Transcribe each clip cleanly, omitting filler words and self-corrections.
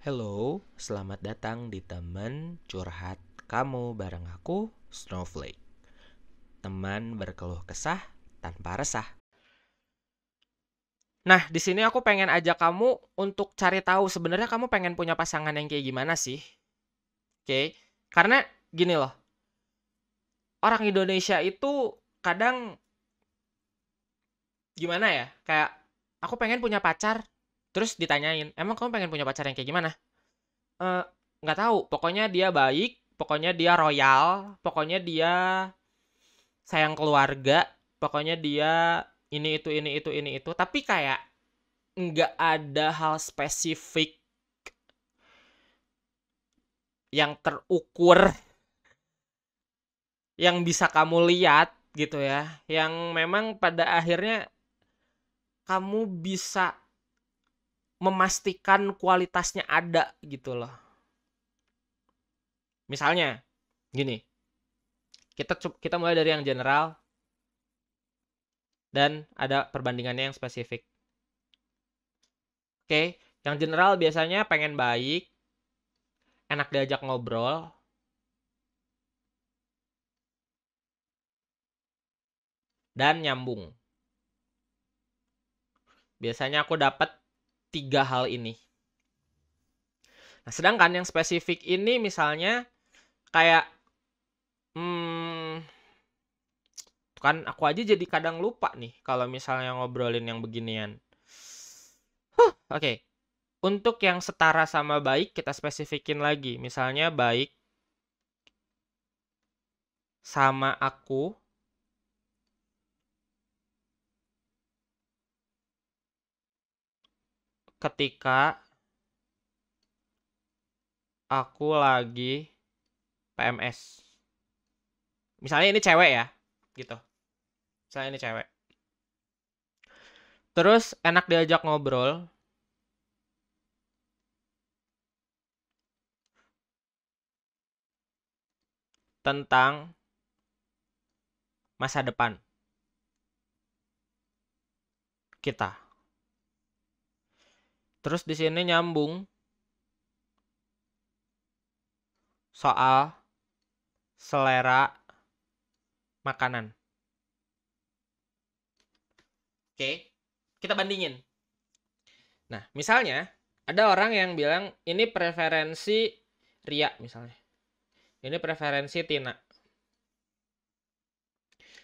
Hello, selamat datang di teman curhat kamu bareng aku, Snowflake. Teman berkeluh kesah tanpa resah. Nah, di sini aku pengen ajak kamu untuk cari tahu sebenarnya kamu pengen punya pasangan yang kayak gimana sih? Oke, karena gini loh, orang Indonesia itu kadang gimana ya? Kayak aku pengen punya pacar, terus ditanyain, emang kamu pengen punya pacar yang kayak gimana? Eh, nggak tahu. Pokoknya dia baik, pokoknya dia royal, pokoknya dia sayang keluarga, pokoknya dia ini itu, tapi kayak nggak ada hal spesifik yang terukur yang bisa kamu lihat gitu ya, yang memang pada akhirnya kamu bisa memastikan kualitasnya ada gitu loh. Misalnya gini, kita mulai dari yang general dan ada perbandingannya yang spesifik. Oke, yang general biasanya pengen baik, enak diajak ngobrol, dan nyambung. Biasanya aku dapat 3 hal ini. Nah, sedangkan yang spesifik ini misalnya kayak hmm, kan aku aja jadi kadang lupa nih kalau misalnya ngobrolin yang beginian. Oke. Untuk yang setara sama baik kita spesifikin lagi. Misalnya baik sama aku ketika aku lagi PMS. Misalnya ini cewek ya, gitu. Misalnya ini cewek. Terus enak diajak ngobrol tentang masa depan kita. Terus di sini nyambung soal selera makanan. Oke, kita bandingin. Nah, misalnya ada orang yang bilang ini preferensi Ria misalnya. Ini preferensi Tina.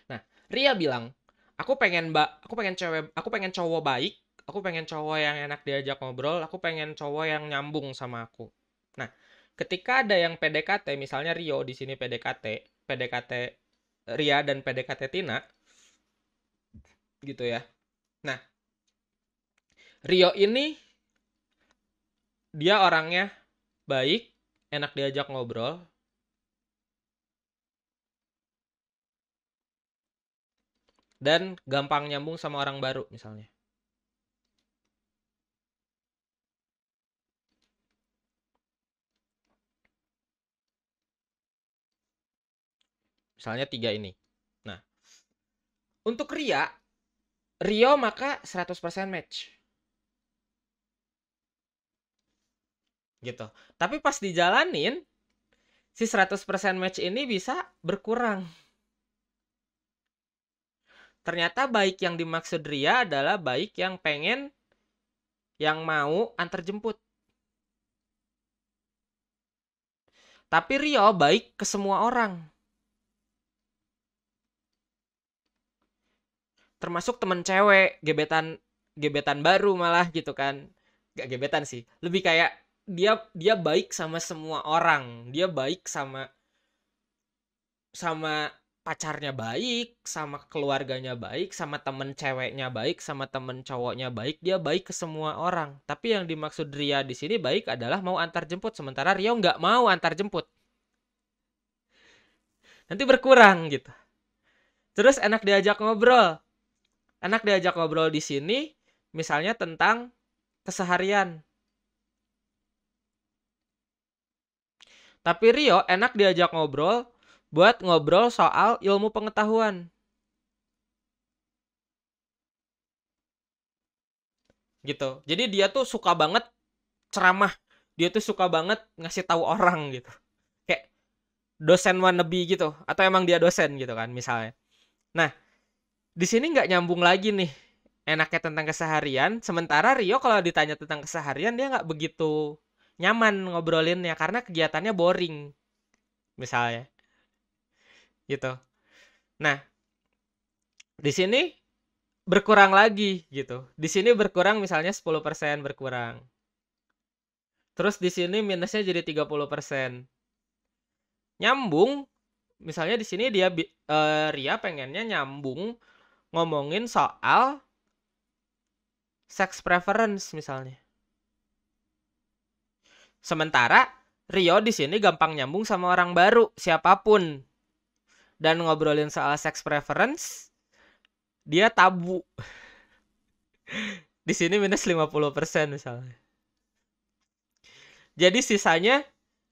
Nah, Ria bilang, aku pengen cowok baik, aku pengen cowok yang enak diajak ngobrol, aku pengen cowok yang nyambung sama aku. Nah, ketika ada yang PDKT, misalnya Rio di sini PDKT Ria dan PDKT Tina, gitu ya. Nah, Rio ini dia orangnya baik, enak diajak ngobrol, dan gampang nyambung sama orang baru misalnya. Misalnya 3 ini. Nah, untuk Rio maka 100% match. Gitu. Tapi pas dijalanin, si 100% match ini bisa berkurang. Ternyata baik yang dimaksud Ria adalah baik yang pengen, yang mau antar jemput. Tapi Rio baik ke semua orang. Termasuk temen cewek, gebetan gebetan baru malah gitu kan. Gak gebetan sih. Lebih kayak dia dia baik sama semua orang. Dia baik sama sama pacarnya baik, sama keluarganya baik, sama temen ceweknya baik, sama temen cowoknya baik, dia baik ke semua orang. Tapi yang dimaksud Ria di sini baik adalah mau antar jemput, sementara Rio nggak mau antar jemput. Nanti berkurang gitu. Terus enak diajak ngobrol di sini, misalnya tentang keseharian. Tapi Rio enak diajak ngobrol buat ngobrol soal ilmu pengetahuan. Gitu. Jadi dia tuh suka banget ceramah dia tuh suka banget ngasih tahu orang gitu. Kayak dosen wannabe gitu, atau emang dia dosen gitu kan misalnya. Nah, di sini nggak nyambung lagi nih enaknya tentang keseharian. Sementara Rio kalau ditanya tentang keseharian dia nggak begitu nyaman ngobrolinnya karena kegiatannya boring misalnya gitu. Nah, di sini berkurang lagi gitu. Di sini berkurang misalnya 10% berkurang. Terus di sini minusnya jadi 30%. Nyambung, misalnya di sini Ria pengennya nyambung ngomongin soal sex preference misalnya. Sementara Rio di sini gampang nyambung sama orang baru siapapun. Dan ngobrolin soal sex preference dia tabu. Di sini minus 50% misalnya. Jadi sisanya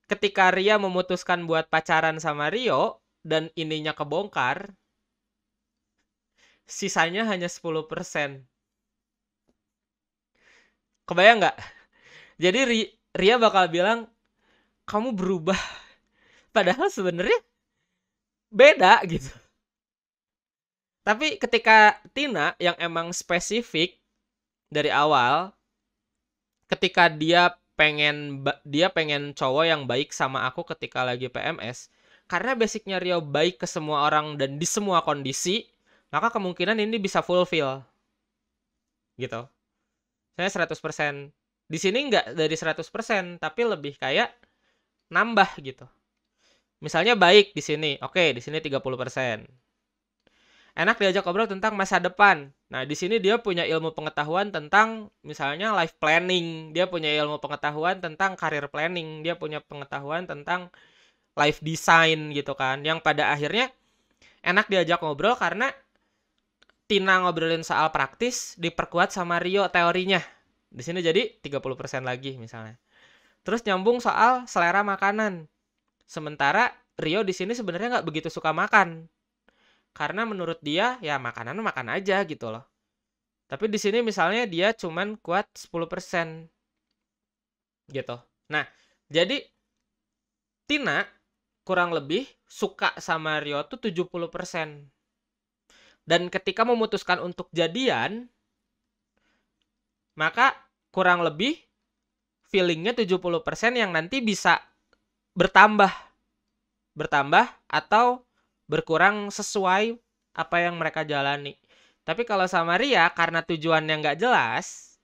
ketika Ria memutuskan buat pacaran sama Rio dan ininya kebongkar, sisanya hanya 10%. Kebayang nggak? Jadi Ria bakal bilang, kamu berubah. Padahal sebenarnya beda gitu. Tapi ketika Tina yang emang spesifik dari awal, ketika dia pengen cowok yang baik sama aku ketika lagi PMS, karena basicnya Rio baik ke semua orang dan di semua kondisi, maka kemungkinan ini bisa fulfill. Gitu. Saya 100%. Di sini nggak dari 100%, tapi lebih kayak nambah gitu. Misalnya baik di sini, oke, di sini 30%. Enak diajak ngobrol tentang masa depan. Nah, di sini dia punya ilmu pengetahuan tentang misalnya life planning, dia punya ilmu pengetahuan tentang career planning, dia punya pengetahuan tentang life design gitu kan. Yang pada akhirnya enak diajak ngobrol karena Tina ngobrolin soal praktis diperkuat sama Rio teorinya. Di sini jadi 30% lagi misalnya. Terus nyambung soal selera makanan. Sementara Rio di sini sebenarnya nggak begitu suka makan. Karena menurut dia ya makanan makan aja gitu loh. Tapi di sini misalnya dia cuman kuat 10% gitu. Nah, jadi Tina kurang lebih suka sama Rio tuh 70%. Dan ketika memutuskan untuk jadian, maka kurang lebih feelingnya 70% yang nanti bisa bertambah atau berkurang sesuai apa yang mereka jalani. Tapi kalau sama Ria karena tujuannya nggak jelas,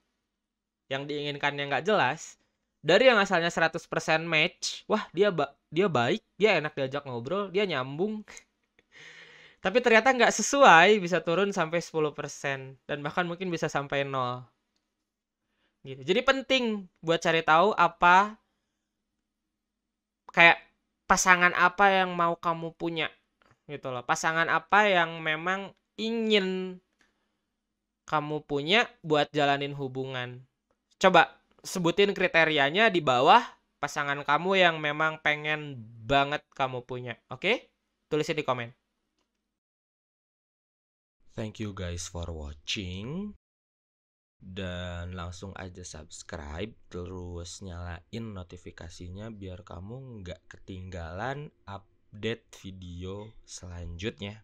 yang diinginkannya nggak jelas, dari yang asalnya 100% match, wah dia baik, dia enak diajak ngobrol, dia nyambung. Tapi ternyata nggak sesuai, bisa turun sampai 10% dan bahkan mungkin bisa sampai 0. Gitu. Jadi penting buat cari tahu apa kayak pasangan apa yang mau kamu punya gitu loh. Pasangan apa yang memang ingin kamu punya buat jalanin hubungan. Coba sebutin kriterianya di bawah pasangan kamu yang memang pengen banget kamu punya. Oke? Tulisin di komen. Thank you guys for watching. Dan langsung aja subscribe, terus nyalain notifikasinya biar kamu nggak ketinggalan update video selanjutnya.